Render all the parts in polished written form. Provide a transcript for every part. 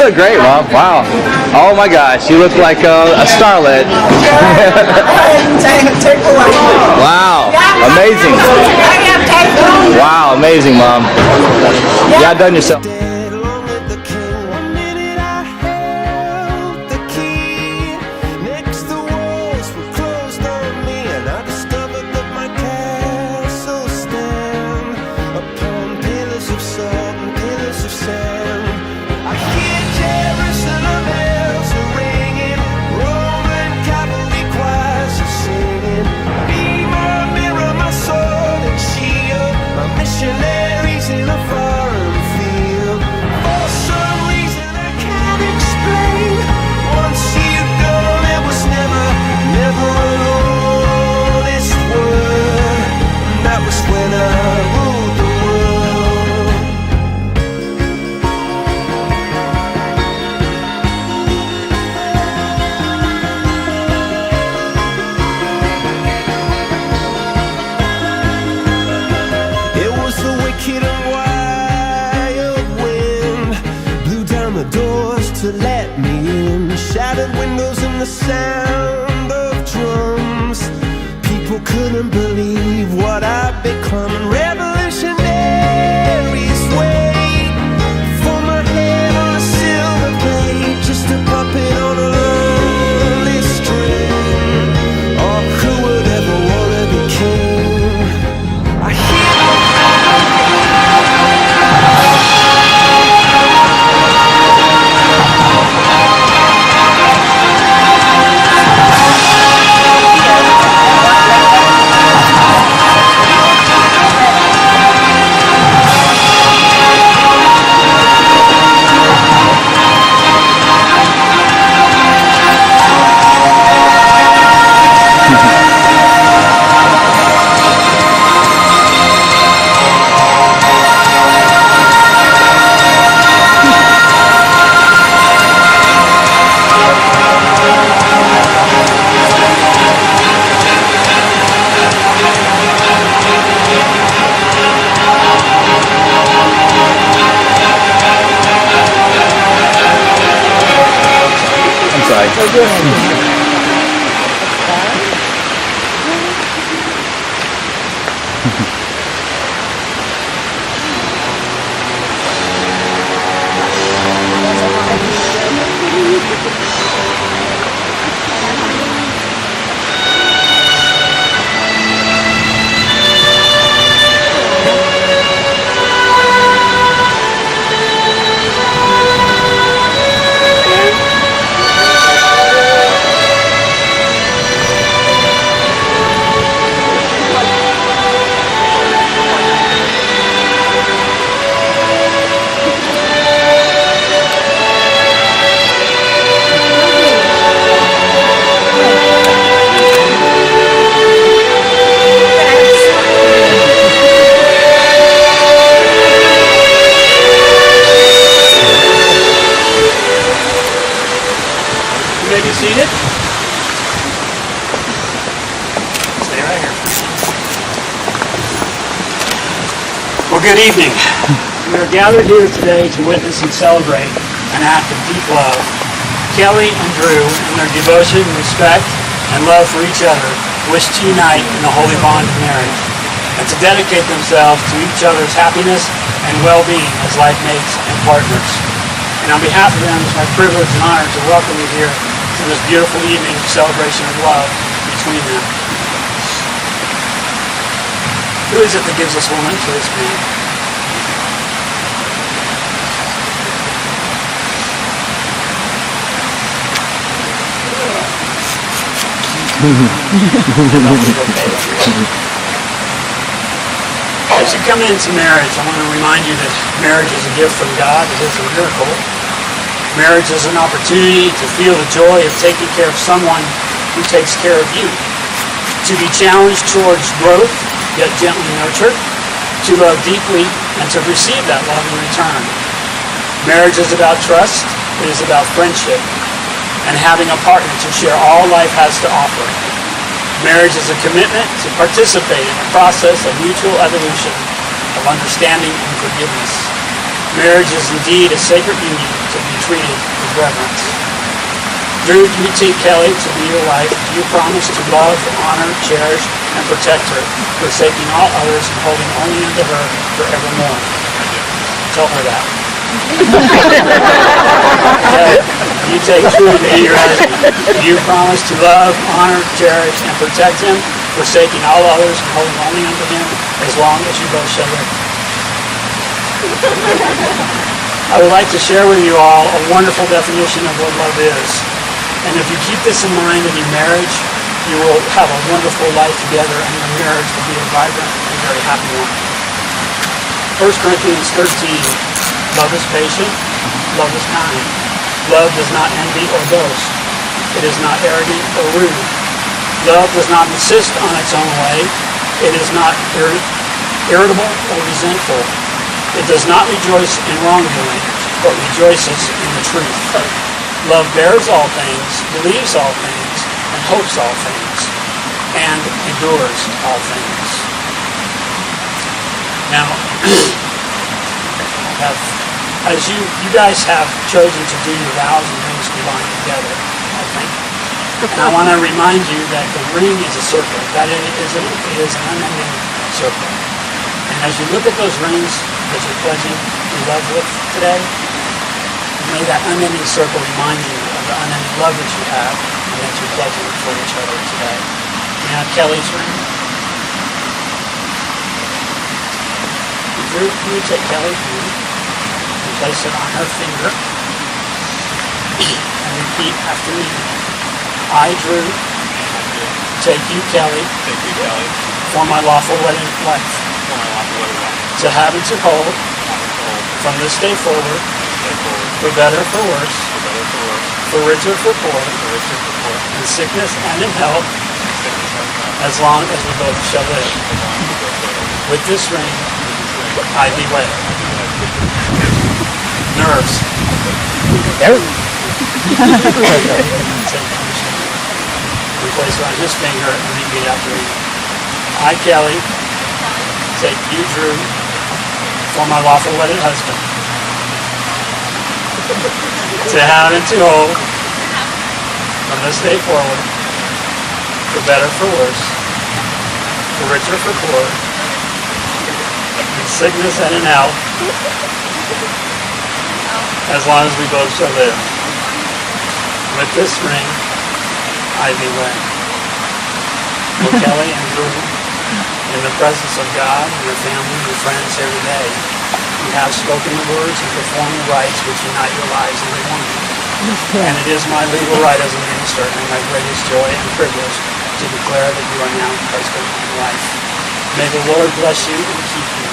look great, Mom. Wow. Oh my gosh, you look like a starlet. Wow. Amazing. Wow, amazing, Mom. You outdone yourself. To let me in, shattered windows and the sound of drums. People couldn't believe what I'd become. Revolutionaries wait for my head on a silver plate, just a puppet on a lonely string. Oh, who would ever wanna be king? I hear seated. Stay right here. Well, good evening. We are gathered here today to witness and celebrate an act of deep love. Kelly and Drew, in their devotion, respect, and love for each other, wish to unite in the holy bond of marriage and to dedicate themselves to each other's happiness and well-being as life mates and partners. And on behalf of them, it's my privilege and honor to welcome you here to this beautiful evening of celebration of love between them. Who is it that gives us woman to this man? As you come into marriage, I want to remind you that marriage is a gift from God. It is a miracle. Marriage is an opportunity to feel the joy of taking care of someone who takes care of you. To be challenged towards growth, yet gently nurtured. To love deeply and to receive that love in return. Marriage is about trust. It is about friendship and having a partner to share all life has to offer. Marriage is a commitment to participate in a process of mutual evolution, of understanding and forgiveness. Marriage is indeed a sacred union to be treated with reverence. Drew, do you take Kelly to be your wife? Do you promise to love, honor, cherish, and protect her, forsaking all others and holding only unto her forevermore? Tell her that. Kelly, do you take Drew to be your husband? Do you promise to love, honor, cherish, and protect him, forsaking all others and holding only unto him as long as you both shall live? I would like to share with you all a wonderful definition of what love is. And if you keep this in mind in your marriage, you will have a wonderful life together and your marriage will be a vibrant and very happy one. 1 Corinthians 13, love is patient, love is kind. Love does not envy or boast. It is not arrogant or rude. Love does not insist on its own way. It is not irritable or resentful. It does not rejoice in wrongdoing, but rejoices in the truth. Love bears all things, believes all things, and hopes all things, and endures all things. Now, as you guys have chosen to do your vows and rings combined together, I think. And I want to remind you that the ring is a circle. That it is an unending circle. And as you look at those rings that you're pledging your love with today, may that unending circle remind you of the unending love that you have and that you're pledging for each other today. You have Kelly's ring. Drew, can you take Kelly's ring and place it on her finger and repeat after me. I, Drew, take you, Kelly, for my lawful wedded life, to have and to hold, from this day forward, for better, for worse, for richer, for poor, in sickness and in health, as long as we both shall live. With this ring, I be wed. Nerves. We place it on his finger and repeat after me. I, Kelly, take you, Drew, for my lawful wedded husband, to have and to hold, from this day forward, for better, for worse, for richer, for poor, in sickness and in health, as long as we both shall live. With this ring, I be wed. Well, Kelly and Drew, in the presence of God, your family, your friends here today, you have spoken the words and performed the rites which unite your lives in one. And it is my legal right as a minister and my greatest joy and privilege to declare that you are now husband and wife. May the Lord bless you and keep you.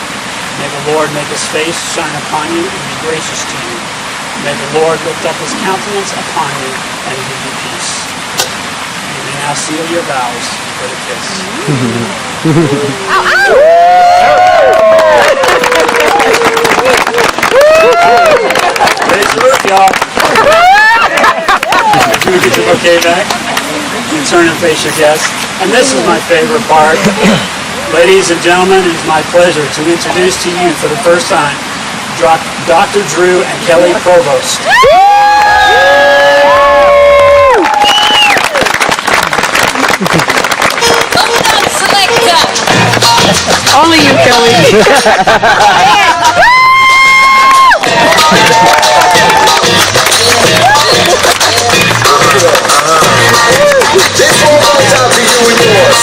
May the Lord make his face shine upon you and be gracious to you. May the Lord lift up his countenance upon you and give you peace. You may now seal your vows with a kiss. Praise the Lord, y'all. Can we get the bouquet back? You turn and face your guests. And this is my favorite part. Ladies and gentlemen, it is my pleasure to introduce to you for the first time Dr. Drew and Kelly Provost. Only you, Kelly. This one goes out to you and yours.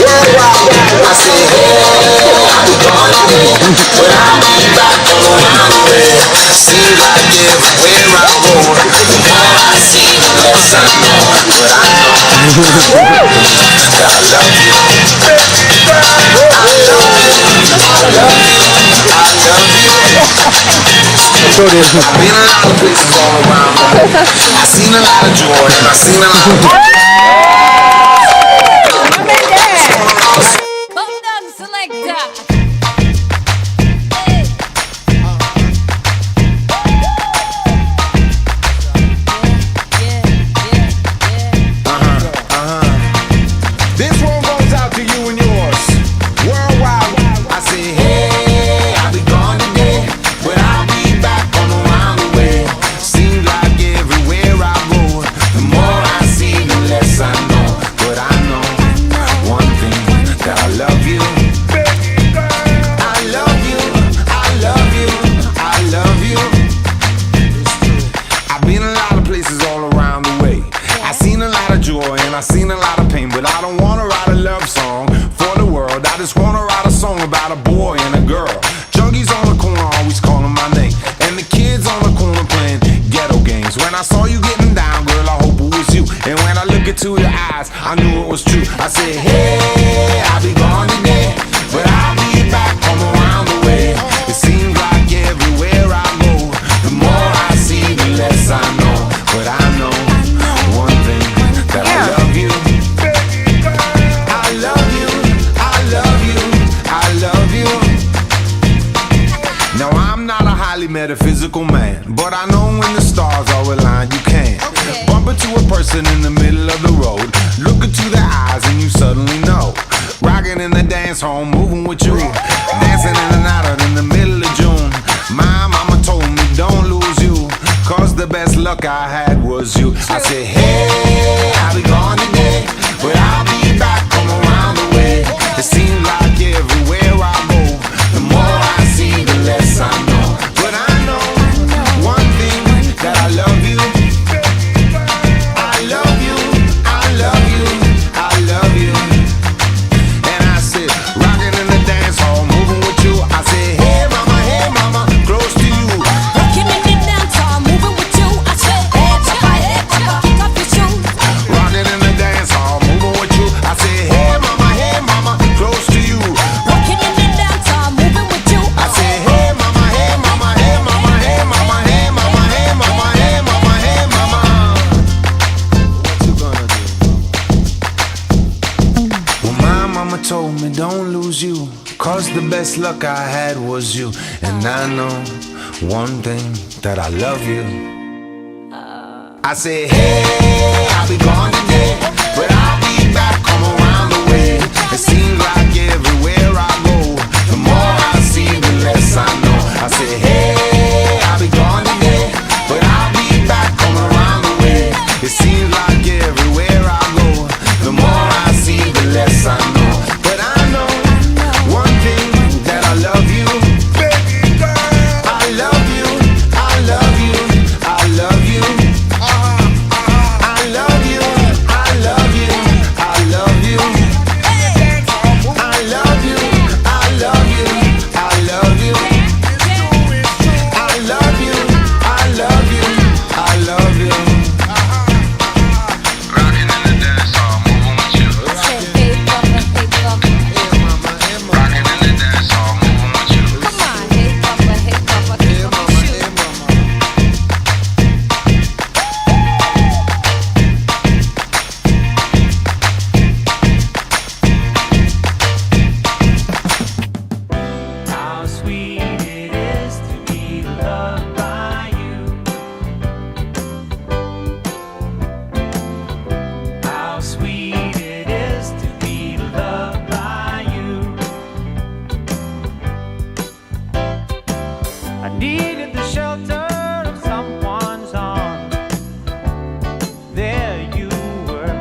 Worldwide, I say, hey, I'm gone today, but I'll be back on the runway. Seems like everywhere I go, the more I see, the less I know. But I know that I love you. I love you. I've been a lot of places all around. I've seen a lot of joy and I've seen a lot of Come down, selector. This one goes out to you and yours. Worldwide, I say, hey, I'll be gone today, but I'll be back on the round the way. I knew it was true. I said, hey, I'll be gone today, but I'll be back from around the way. It seems like everywhere I go, the more I see, the less I know. But I know one thing, that I love you. I love you, I love you, I love you. Now I'm not a highly metaphysical man, but I know when the stars are aligned, you can bump into a person in the middle of the road, look into their eyes and you suddenly know. Rocking in the dance hall, moving with you, dancing in and out in the middle of June. My mama told me don't lose you, cause the best luck I had was you. I said, hey, I'll be gone today, but I'll be back from around the way. It seems like everywhere I go, the more I see, the less I know. But I know one thing, that I love you. I love you, I love you, I love you. And I said, rocking in the dance hall, moving with you. I said, hey mama, close to you. Rocking in the dance hall, moving with you. I said, hey papa, kick off your shoes. Rocking in the dance hall, moving with you. I said, hey mama, close to you. Rocking in the dance hall, moving with you. I said, hey mama, hey mama, hey mama, hey mama, hey mama, hey mama, hey mama, hey mama. What you gonna do? Well, my mama told me don't lose you, cause the best luck I had was you. And I know one thing, that I love you. I said, hey, I'll be gone today, but I'll be back, come around the way. It seems like everywhere I go, the more I see, the less I know. I said, hey, I'll be gone today, but I'll be back, come around the way. It seems like everywhere I go, the more I see, the less I know. But I know one thing, that I love you. I love you, I love you, I love you. I love you, I love you, I love you. I love you, I love you, I love you. I love you, I love you, I love you. Rocking in the dance hall, moving with you. Hey papa. Rocking in the dance hall, moving with you. Come on, hey papa, kick off your shoes. How sweet it is to be loved by you. How sweet it is to be loved by you. I needed the shelter of someone's arms. There you were.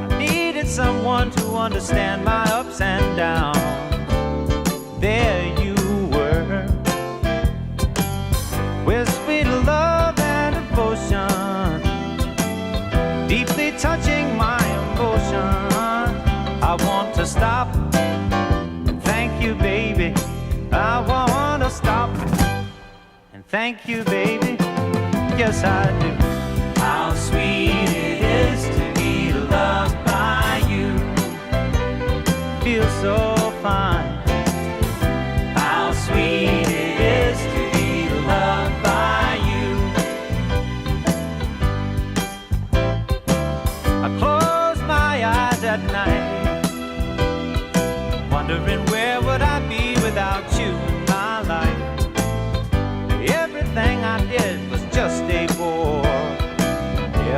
I needed someone to understand my ups and downs. There you were, with sweet love and devotion, deeply touching my emotion. I want to stop and thank you, baby. I want to stop and thank you, baby. Yes, I do. How sweet it is to be loved by you. Feels so fine. How sweet it is to be loved by you. I close my eyes at night, wondering where would I be without you in my life. Everything I did was just a bore.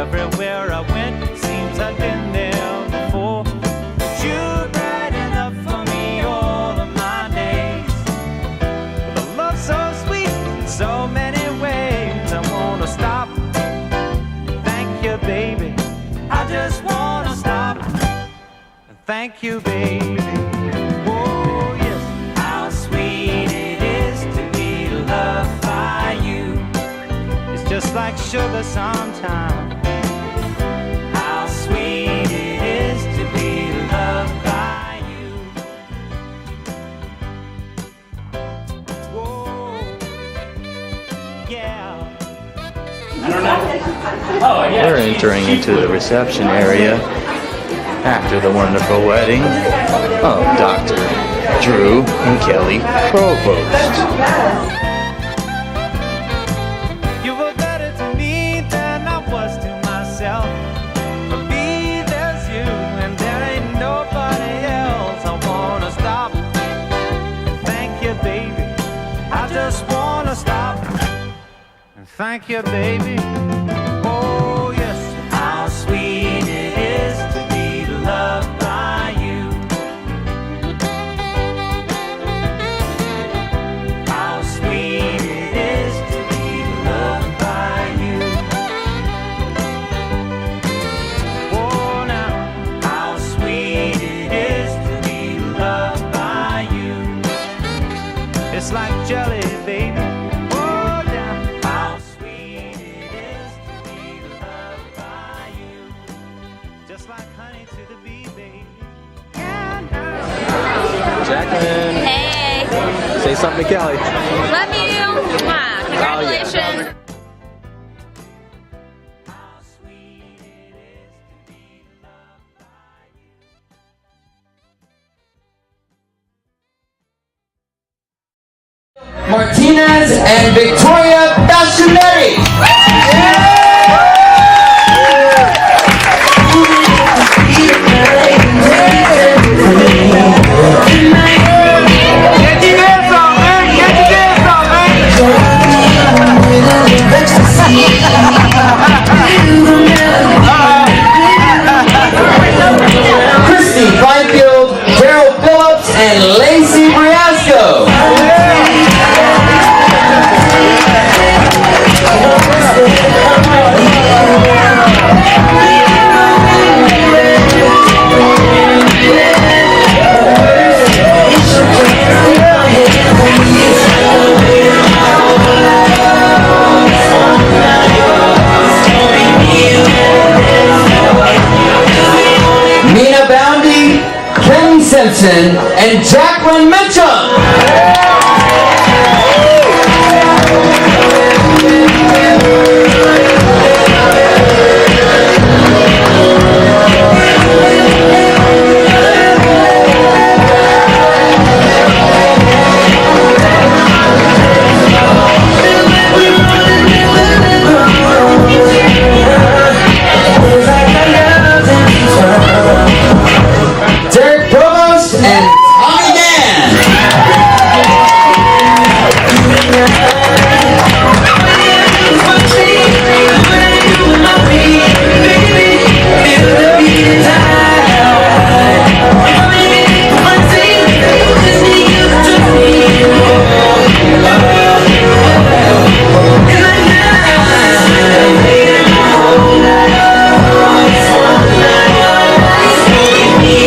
Everywhere I went, it seems I've been there before. But you brighten up for me all of my days, with a love so sweet in so many ways. I wanna stop and thank you, baby. I just wanna stop and thank you, baby. Oh yes. How sweet it is to be loved by you. It's just like sugar sometimes. How sweet it is to be loved by you. Whoa, yeah. We're entering into the reception area after the wonderful wedding of Dr. Drew and Kelly Provost. You were better to me than I was to myself. For me, there's you, and there ain't nobody else. I wanna stop and thank you, baby. I just wanna stop and thank you, baby. Oh, yes, how sweet it is to be loved by you. How sweet it is to be loved by you. Oh, now, how sweet it is to be loved by you. It's like jelly, baby. Oh, now, how sweet it is to be loved by you. Just like honey to the bee, baby. Jacqueline, Hey, say something to Kelly. love you. Mwah. Congratulations. How sweet it is to be loved by you. Martinez and Victoria Bachelet. Christy Finefield, Daryl Phillips, and Lacey Briasco. Mina Boundy, Kenny Simpson, and Jacqueline Mitchell. Derek Provost and Tommy Dan.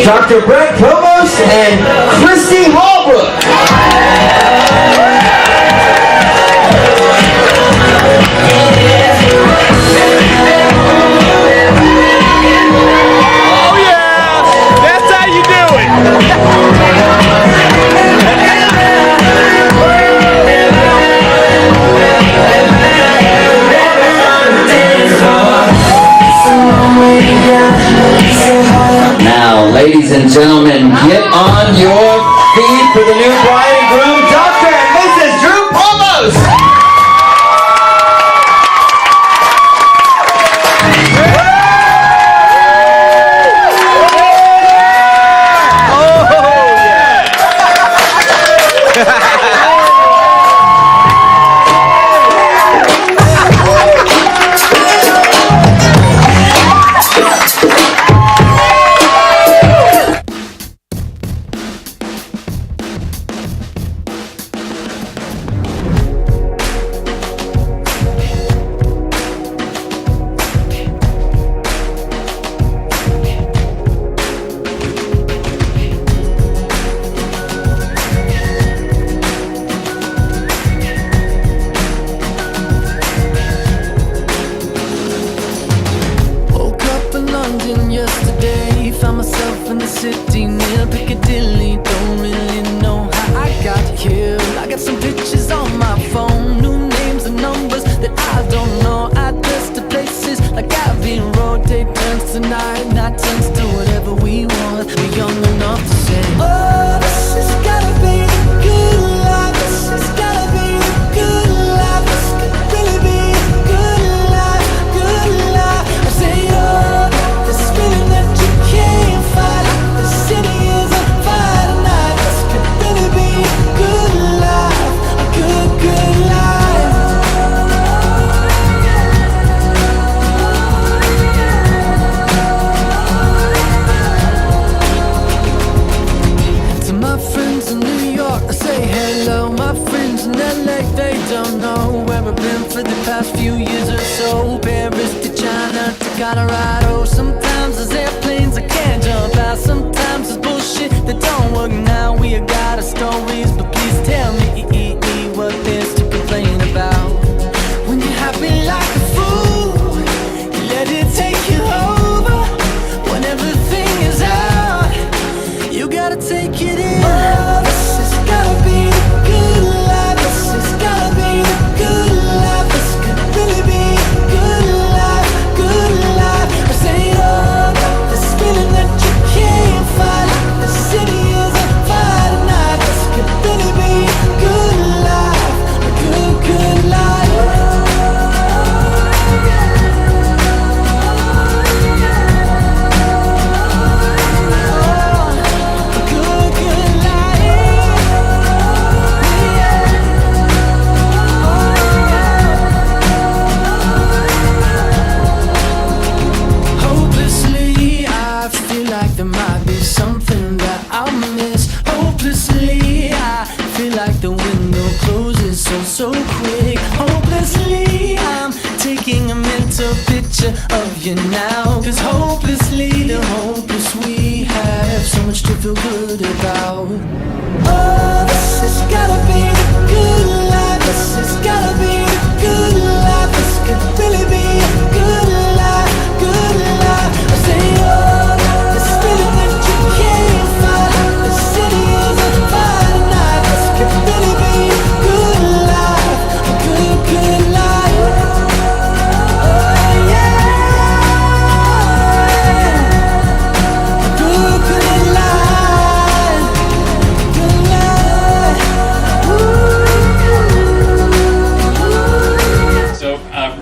Dr. Brett Provost and Christy Hallbrook. Oh yeah, that's how you do it. Now, ladies and gentlemen, get on your feet for the new bride and groom, Dr. and Mrs. Drew Provost. I don't know address to places like be rotate turns tonight, not turns to whatever we want. We're young enough to say, oh, this has gotta be the good life. This has gotta be the good life. This could really be the good life, good life. I say, oh, this feeling that you can't fight. The city is on fire tonight. This could really be a good life, a good, good life. To my friends in New York, I say hello. My friends in LA, they don't know where I've been for the past few years or so. Paris to China to Colorado. Sometimes there's airplanes I can't jump out. Sometimes there's bullshit that don't work. Now we got our stories, but please tell me what there's to complain about. When you're happy like a fool, you let it take you over. When everything is out, you gotta take it in. Oh, this has gotta be the good life. This has gotta be the good life. This could really be a good life, good life. I say, oh, this feeling that you can't fight. The city is on fire tonight. This could really be a good life, a good, good life. Hopelessly, I feel like there might be something that I'll miss. Hopelessly, I feel like the window closes so quick. Hopelessly, I'm taking a mental picture of you now. 'Cause hopelessly, the hopeless we have so much to feel good about. Oh, this has gotta be the good life. This has gotta be the good life. This could really be a good life, good life. I say, oh, this feeling that you can't fight. The city is on fire tonight. This could really be a good life, a good, good life. Oh, yeah. A good, good life, good life. Ooh. So,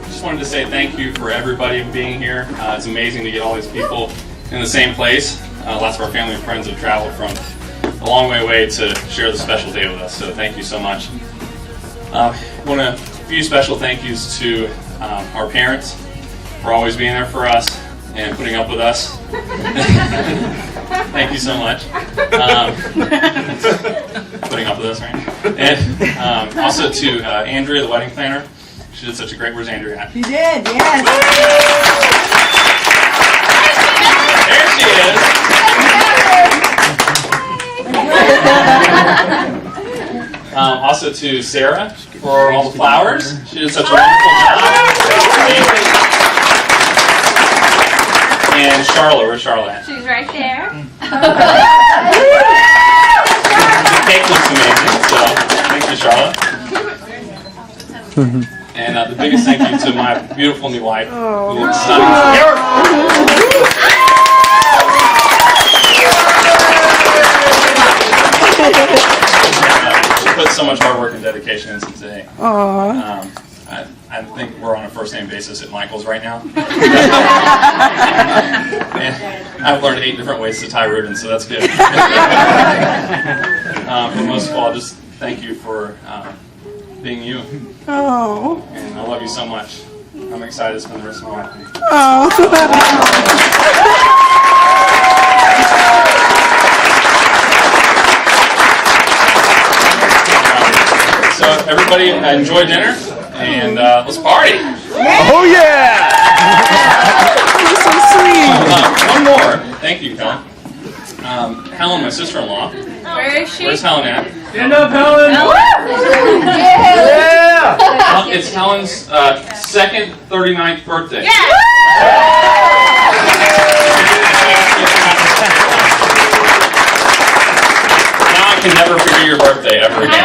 just wanted to say thank you for everybody being here. It's amazing to get all these people in the same place. Lots of our family and friends have traveled from a long way away to share this special day with us, so thank you so much. Want a few special thank yous to our parents for always being there for us and putting up with us. Thank you so much. Putting up with us, right? And also to Andrea, the wedding planner. She did such a great. Where's Andrea at? You did, yes. There she is. Also to Sarah for all the flowers. She did such a wonderful job. And Charlotte, where's Charlotte at? She's right there. The cake looks amazing, so thank you, Charlotte. And the biggest thank you to my beautiful new wife, who looks stunning. She put so much hard work and dedication into today. I think we're on a first-name basis at Michael's right now. And I've learned 8 different ways to tie ribbons, so that's good. But most of all, just thank you for being you. Oh. And I love you so much. I'm excited to spend the rest of my life with you. Oh. So everybody enjoy dinner, and let's party. Oh yeah! You're so sweet. One more. Thank you, Helen. Helen, my sister-in-law. Where is she? Where's Helen at? Stand up, Helen! Yeah! It's Helen's second 39th birthday. Yeah! Now I can never forget your birthday ever again.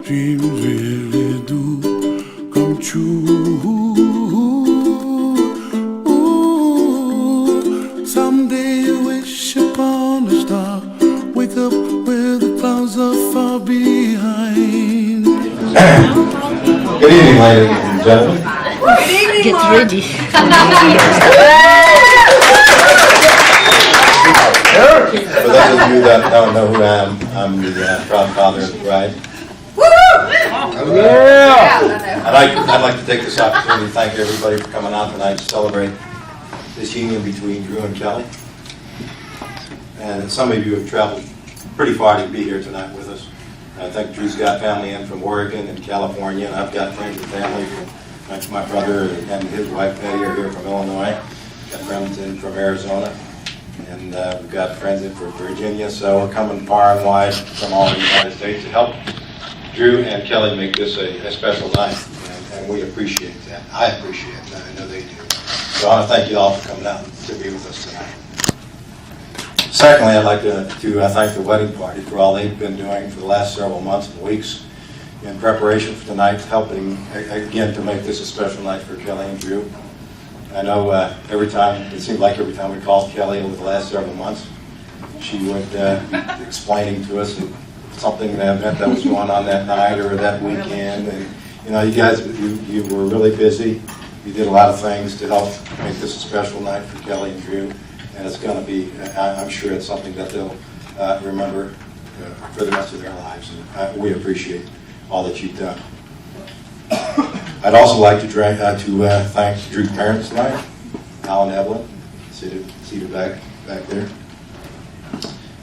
dreams really do come true. Someday wish upon a star, wake up where the clouds are far behind. Good evening, ladies and gentlemen. Get ready. For those of you that don't know who I am, I'm the proud father of the bride. I'd like to take this opportunity to thank everybody for coming out tonight to celebrate this union between Drew and Kelly. And some of you have traveled pretty far to be here tonight with us. I think Drew's got family in from Oregon and California, and I've got friends and family from my brother and his wife Betty are here from Illinois. Got friends in from Arizona, and we've got friends in from Virginia. So we're coming far and wide from all of the United States to help Drew and Kelly make this a special night, and we appreciate that. I appreciate that. I know they do. So I want to thank you all for coming out to be with us tonight. Secondly, I'd like to thank the wedding party for all they've been doing for the last several months and weeks in preparation for tonight, helping, again, to make this a special night for Kelly and Drew. I know it seemed like every time we called Kelly over the last several months, she would explaining to us something, that event that was going on that night or that weekend. And, you know, you guys, you were really busy. You did a lot of things to help make this a special night for Kelly and Drew. And it's going to be, I'm sure it's something that they'll remember for the rest of their lives. And we appreciate all that you've done. I'd also like to thank Drew's parents tonight, Al and Evelyn, seated back there,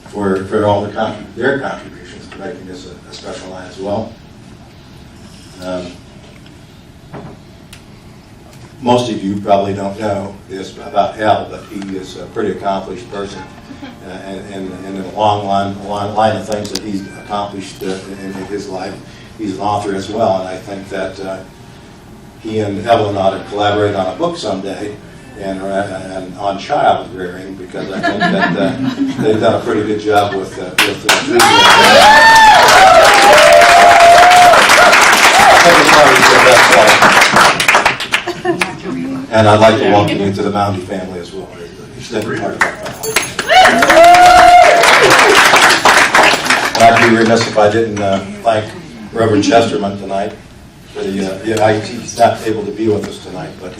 for all their contributions to making this a special night as well. Most of you probably don't know this about Al, but he is a pretty accomplished person, and in a long line of things that he's accomplished in his life. He's an author as well, and I think that he and Evelyn ought to collaborate on a book someday, and on child rearing, because I think that they've done a pretty good job with Drew. And I'd like to welcome you to the Bounty family as well. Extended part of our family. And I'd be remiss if I didn't thank Reverend Chesterman tonight. He's not able to be with us tonight, but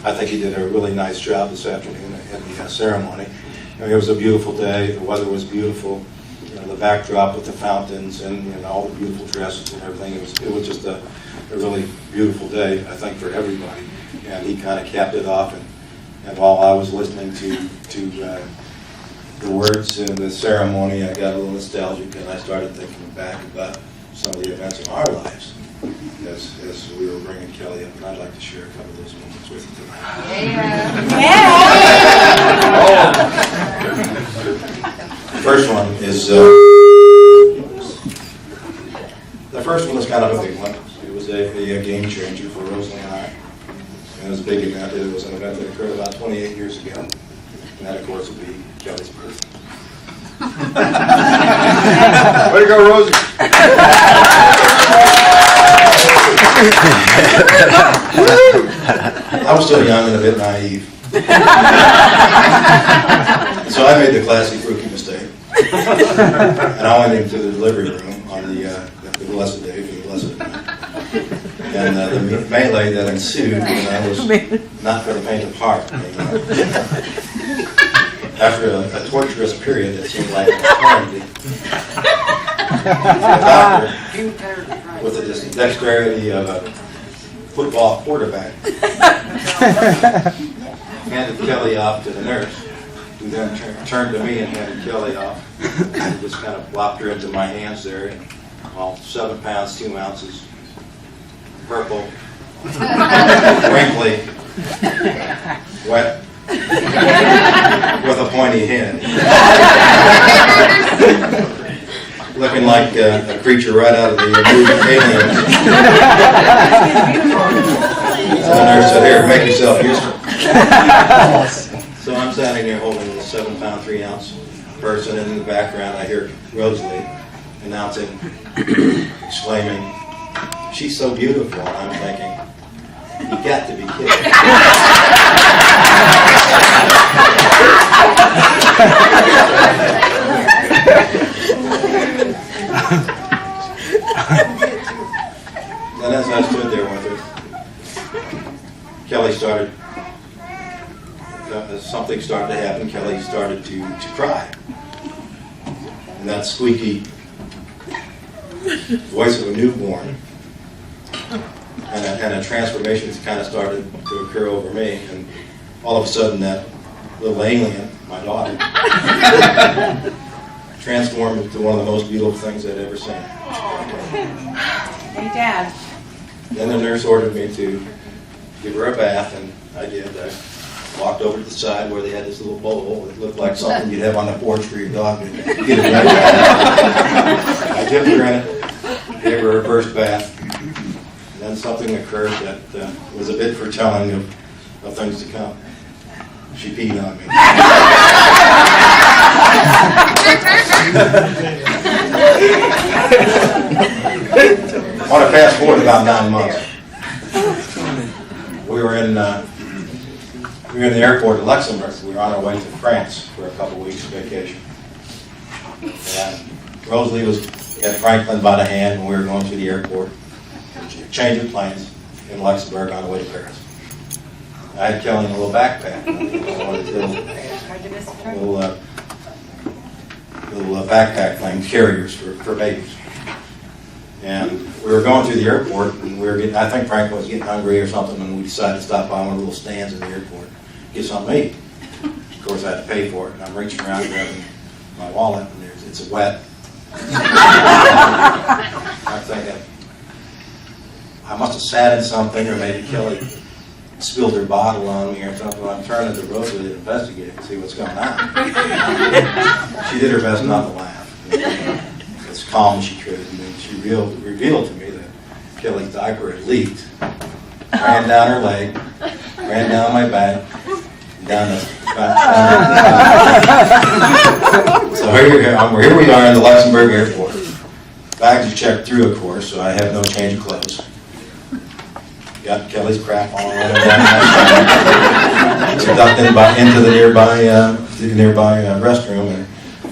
I think he did a really nice job this afternoon at the ceremony. It was a beautiful day. The weather was beautiful. The backdrop with the fountains and all the beautiful dresses and everything. It was just a really beautiful day, I think, for everybody. And he kind of capped it off. And while I was listening to the words in the ceremony, I got a little nostalgic, and I started thinking back about some of the events in our lives as we were bringing Kelly up. And I'd like to share a couple of those moments with you tonight. The first one is kind of a big one. It was a game changer for Rosalie and I. And it was a big event. It was an event that occurred about 28 years ago. And that, of course, would be Kelly's birthday. Way to go, Rosie! I was still young and a bit naive. So I made the classic rookie mistake. And I went into the delivery room on the blessed day, for the blessed night. And the melee that ensued when I was not going to paint a part. After a torturous period that seemed like an eternity, the doctor, with the dexterity of a football quarterback, handed Kelly off to the nurse, who then turned to me and handed Kelly off. And just kind of plopped her into my hands there, and 7 pounds, 2 ounces, purple, wrinkly, wet, with a pointy head. Looking like a creature right out of the movie Aliens. So the nurse said, "Here, make yourself useful." So I'm standing there holding a 7 pound, 3 ounce person, and in the background I hear Rosalie announcing, exclaiming, she's so beautiful, and I'm thinking, you got to be kidding. Then as I stood there with her, Kelly started, something started to happen. Kelly started to cry. And that squeaky voice of a newborn and a transformation kind of started to occur over me. And all of a sudden that little alien, my daughter, transformed into one of the most beautiful things I'd ever seen. Hey, Dad. Then the nurse ordered me to give her a bath, and I did. I walked over to the side where they had this little bowl. It looked like something you'd have on the porch for your dog to get it right back. I dipped her in it, gave her first bath, and then something occurred that was a bit foretelling of things to come. She peed on me. I want to fast forward about 9 months. We were in the airport in Luxembourg. We were on our way to France for a couple weeks vacation. And Rosalie had Franklin by the hand when we were going through the airport, changing planes in Luxembourg on the way to Paris. I had Kelly in a little backpack, little backpack thing, carriers for babies. And we were going through the airport, and I think Franklin was getting hungry or something, and we decided to stop by one of the little stands in the airport, get something to eat. Of course, I had to pay for it, and I'm reaching around grabbing my wallet, and it's wet. I'm thinking, I must have sat in something, or maybe Kelly spilled her bottle on me or something. I'm turning to Rosalie to investigate and see what's going on. She did her best not to laugh. As calm as she could, and then she revealed to me that Kelly's diaper had leaked, ran down her leg, ran down my back, down the So here we are in the Luxembourg airport. Bags are checked through, of course, so I have no change of clothes. Got Kelly's crap on right down my side. Ducked into the nearby restroom, and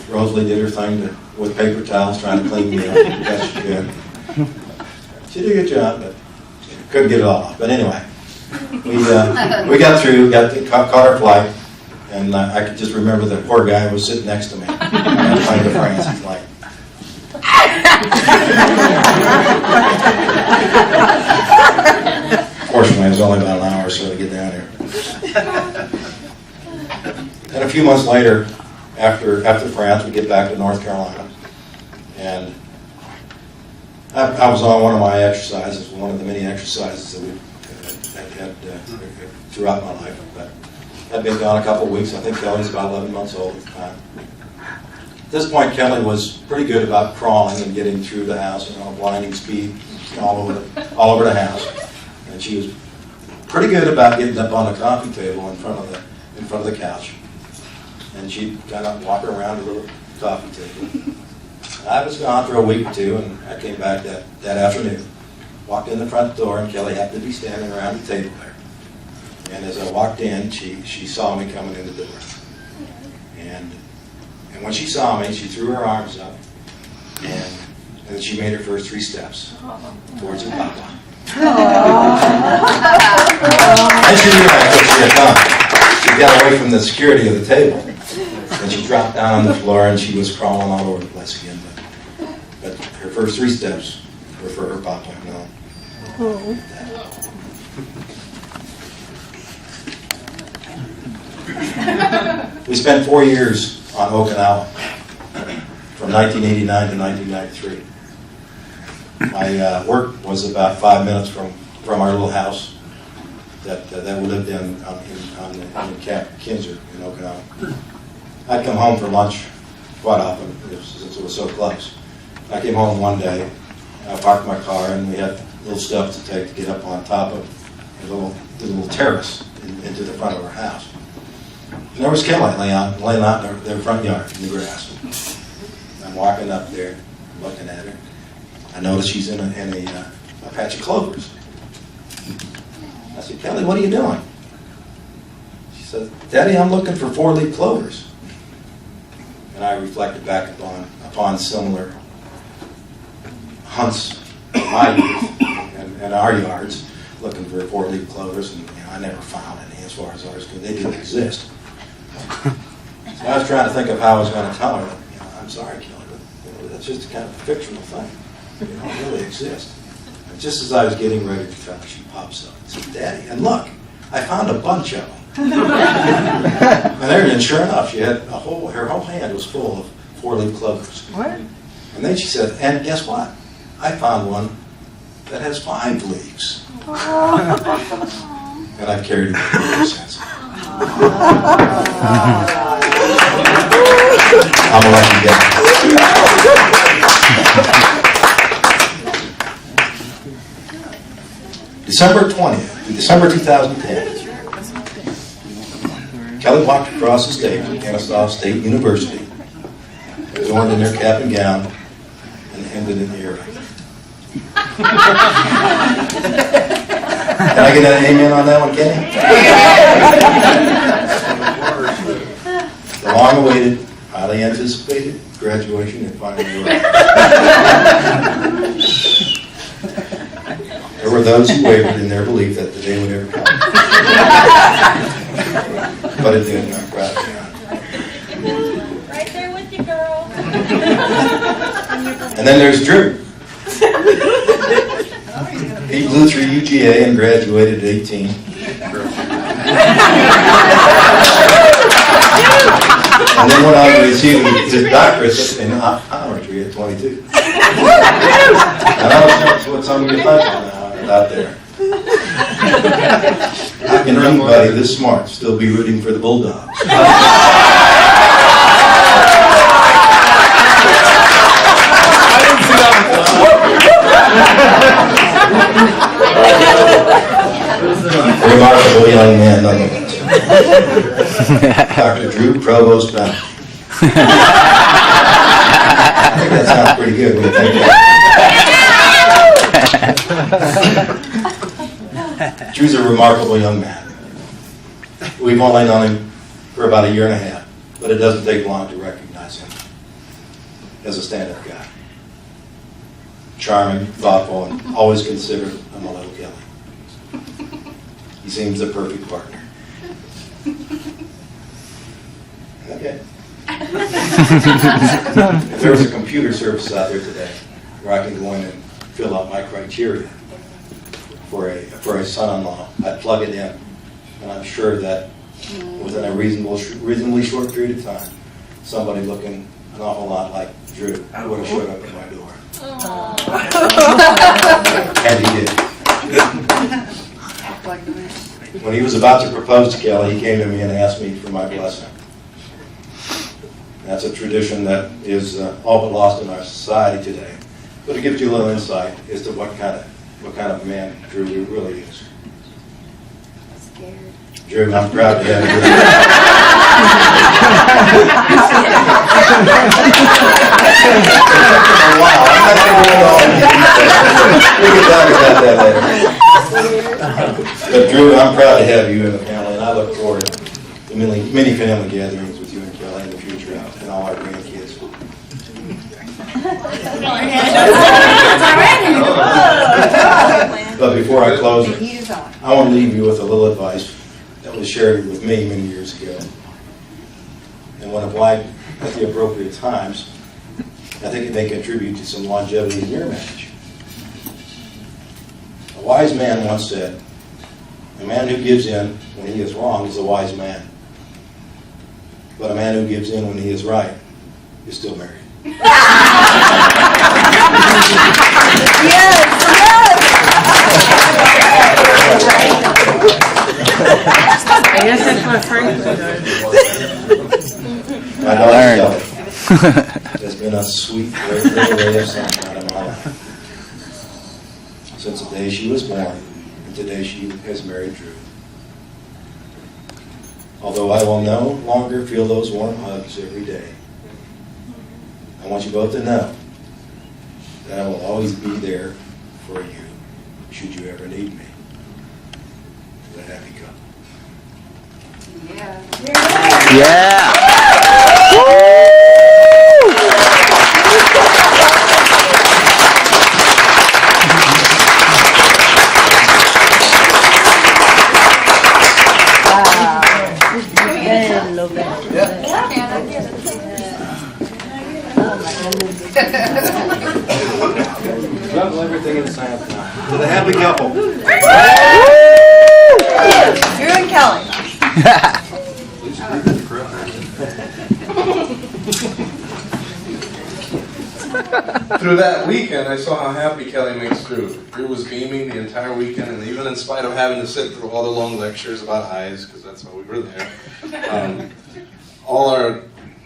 Rosalie did her thing with paper towels, trying to clean me up as best she could. She did a good job, but couldn't get it all off. But anyway, we got through, caught our flight, and I could just remember the poor guy who was sitting next to me. I was trying to France. He's like, fortunately, it was only about an hour or so to get down here. And a few months later, after France, we get back to North Carolina, and I was on one of my exercises, one of the many exercises that we had throughout my life. But I'd been gone a couple of weeks. I think Kelly was about 11 months old at the time. At this point, Kelly was pretty good about crawling and getting through the house, blinding speed all over the house. And she was pretty good about getting up on the coffee table in front of the couch. And she'd kind of walk around the little coffee table. I was gone for a week or two, and I came back that afternoon. Walked in the front door, and Kelly happened to be standing around the table there. And as I walked in, she saw me coming in the door. And when she saw me, she threw her arms up, and she made her first 3 steps towards her papa. And she realized what she had done. She got away from the security of the table, and she dropped down on the floor, and she was crawling all over the place again. But her first 3 steps were for her papa. No. We spent 4 years on Okinawa, from 1989 to 1993. My work was about 5 minutes from our little house that we lived in Camp Kinzer in Okinawa. I'd come home for lunch quite often since it was so close. I came home one day, I parked my car, and we had little steps to take to get up on top of a little terrace into the front of our house. And there was Kelly laying out in their front yard in the grass. I'm walking up there, looking at her. I notice she's in a a patch of clovers. I said, Kelly, what are you doing? She said, Daddy, I'm looking for 4-leaf clovers. And I reflected back upon similar hunts in my youth and our yards, looking for 4-leaf clovers, and I never found any as far as ours, because they didn't exist. So I was trying to think of how I was going to tell her that, I'm sorry, Kelly, but that's just a kind of a fictional thing. They don't really exist. And just as I was getting ready to tell her, she pops up and says, Daddy, and look, I found a bunch of them. And sure enough, she had her whole hand was full of 4-leaf clovers. What? And then she said, and guess what? I found one that has 5 leaves. And I've carried it ever since. I'm a lucky guy. December 20th, December 2010. Kelly walked across the stage at Kennesaw State University, adorned in their cap and gown, and ended in the air. Can I get an amen on that one, Kenny? The long-awaited, highly anticipated graduation and finally arrived. There were those who wavered in their belief that the day would ever come. But it didn't. I'm proud of you. Right there with you, girl. And then there's Drew. He blew through UGA and graduated at 18. And then went on to receive his doctorate in optometry at 22. And I was what some of you think out there. How can anybody this smart still be rooting for the Bulldogs? Remarkable young man, nonetheless. Dr. Drew Provost Bennett. I think that sounds pretty good when you think about it. Drew's a remarkable young man. We've only known him for about 1.5 years, but it doesn't take long to recognize him as a stand-up guy. Charming, thoughtful, and always considerate of my little Kelly. He seems the perfect partner. Okay. If there was a computer service out there today where I can go in and fill out my criteria for a son-in-law, I'd plug it in, and I'm sure that within a reasonably short period of time, somebody looking an awful lot like Drew would have showed up at my door. And he did. When he was about to propose to Kelly, he came to me and asked me for my blessing. That's a tradition that is all but lost in our society today. But it gives you a little insight as to what kind of man Drew really is. Drew, I'm proud to have you. Wow, I'm not going to go on. We can talk about that later. But Drew, I'm proud to have you in the family, and I look forward to many family gatherings with you and Kelly in the future, and all our grandkids. But before I close, I want to leave you with a little advice that was shared with me many years ago. And when applied at the appropriate times, I think it may contribute to some longevity in your marriage. A wise man once said, "A man who gives in when he is wrong is a wise man. But a man who gives in when he is right is still married." I guess that's what Frank does. My daughter Kelly has been a sweet, great little ray of sunshine in my life since the day she was born and today she has married Drew. Although I will no longer feel those warm hugs every day, I want you both to know that I will always be there for you should you ever need me. To the happy couple. Yeah. Level everything inside. To the happy couple. Drew and Kelly. Through that weekend, I saw how happy Kelly makes Drew. Drew was beaming the entire weekend, and even in spite of having to sit through all the long lectures about eyes, because that's why we were there,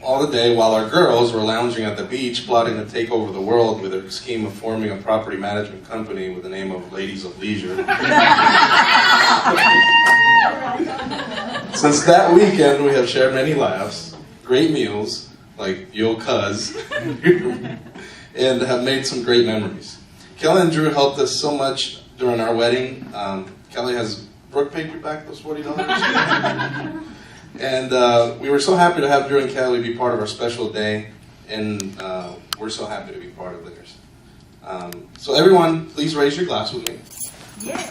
all the day while our girls were lounging at the beach, plotting to take over the world with their scheme of forming a property management company with the name of Ladies of Leisure. Since that weekend, we have shared many laughs, great meals, like Yo Cuz, and have made some great memories. Kelly and Drew helped us so much during our wedding. Kelly has Brooke paid you back those $40. And we were so happy to have Drew and Kelly be part of our special day, and we're so happy to be part of theirs. So everyone, please raise your glass with me. Yeah.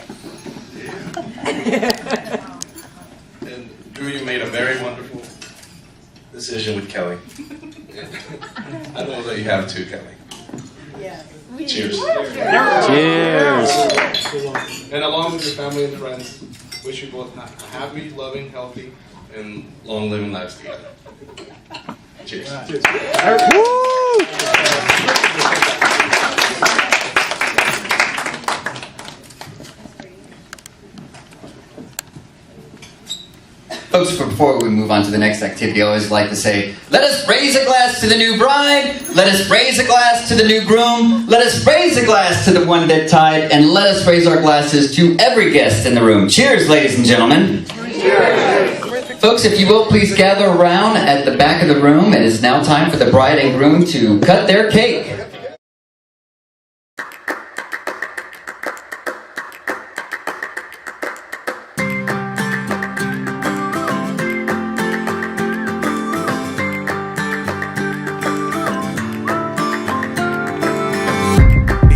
And Drew, you made a very wonderful decision with Kelly. I know that you have too, Kelly. Yeah. Cheers. Cheers. And along with your family and friends, wish you both a happy, loving, healthy, and long living lives together. Cheers. Folks, before we move on to the next activity, I always like to say, let us raise a glass to the new bride, let us raise a glass to the new groom, let us raise a glass to the one that tied, and let us raise our glasses to every guest in the room. Cheers, ladies and gentlemen. Cheers. Folks, if you will, please gather around at the back of the room. It is now time for the bride and groom to cut their cake.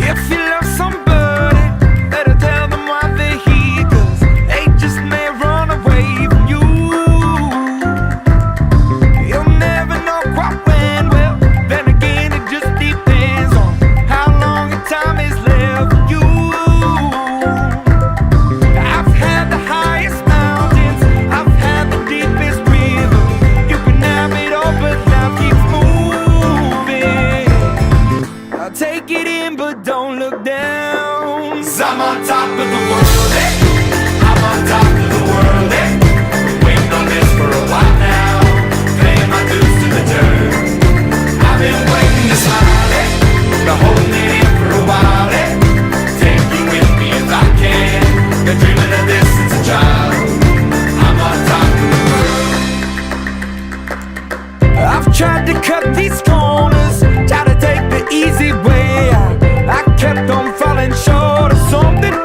If you love somebody, better tell them why they're here, 'cause they just may run away from you. You'll never know quite when, well, then again it just depends on how long the time is left for you. I've had the highest mountains, I've had the deepest river. You can have it all, but life keeps moving. I'll take it in, but don't look down. 'Cause I'm on top of the world, eh? I'm on top of the world, eh? Waiting on this for a while now, paying my dues to the dirt. I've been waiting to smile, eh? Been holding it in for a while, eh? Take you with me if I can. Been dreaming of this since a child. I'm on top of the world. I've tried to cut these corners, tried to take the easy way out. I kept on falling short of something.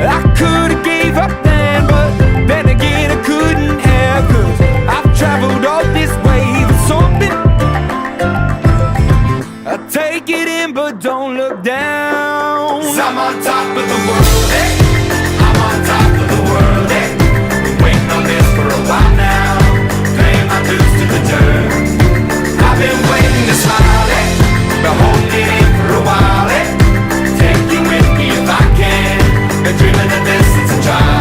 I could've gave up then, but then again I couldn't have, 'cause I've traveled all this way for something. I take it in, but don't look down. 'Cause I'm on top of the world, eh? I'm on top of the world, eh? Been waiting on this for a while now, paying my dues to the dirt. I've been waiting to smile, eh? Been holding it in for a while, eh? Take you with me if I can. Been dreaming of this since a child.